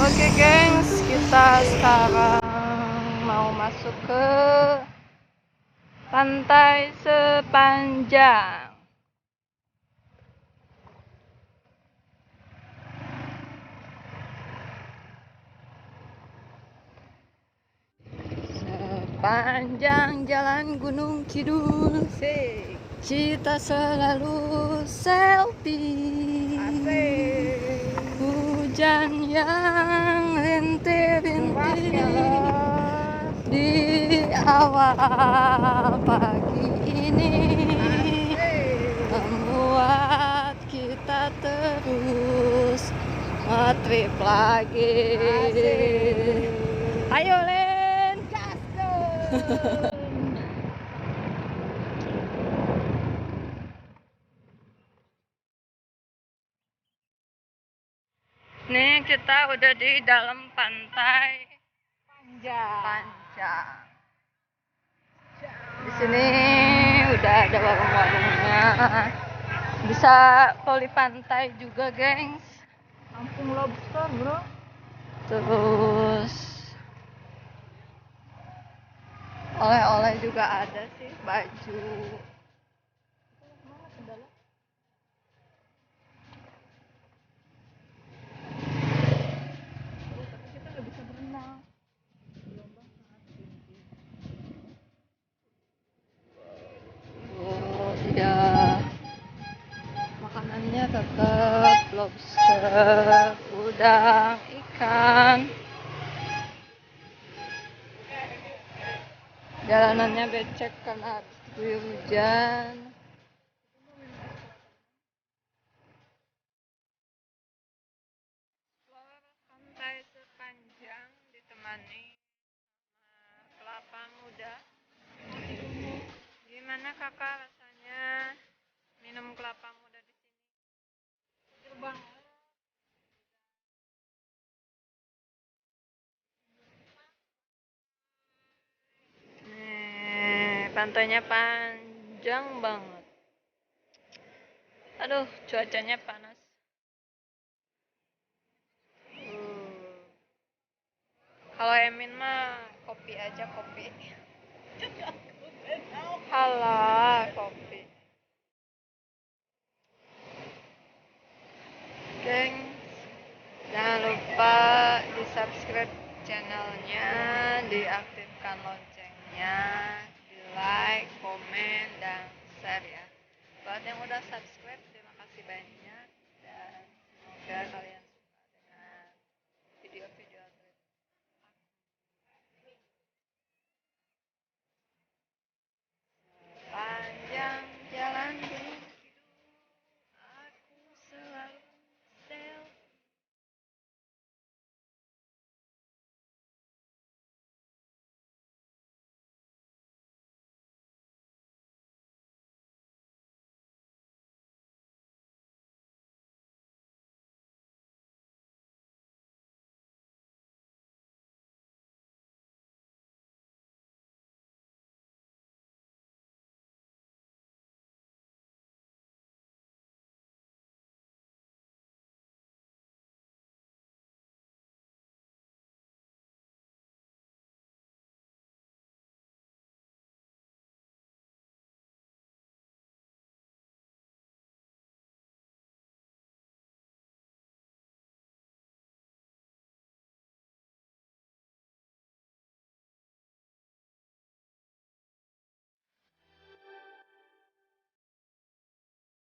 Oke gengs, kita sekarang mau masuk ke Pantai Sepanjang. Sepanjang jalan Gunung Kidul, kita selalu selfie. Hujan yang rintik-rintik di awal pagi ini membuat kita terus nge-trip lagi. Ayo Len, nih kita udah di dalam pantai Panjang. Di sini udah ada warung-warungnya. Bisa poli pantai juga, gengs. Kampung Lobster, bro. Terus oleh-oleh juga ada sih, baju. Kita nggak bisa berenang. Oh ya, makanannya tetap lobster, udang, ikan. Jalanannya becek karena habis diguyur hujan. Pantai Sepanjang ditemani kelapa muda. Gimana kakak rasanya minum kelapa muda di sini? Nih, pantainya panjang banget. Aduh, cuacanya panas. Kalau Emin mah kopi aja, kopi. Halah, kopi. Geng, jangan lupa di subscribe channelnya, diaktifkan loncengnya.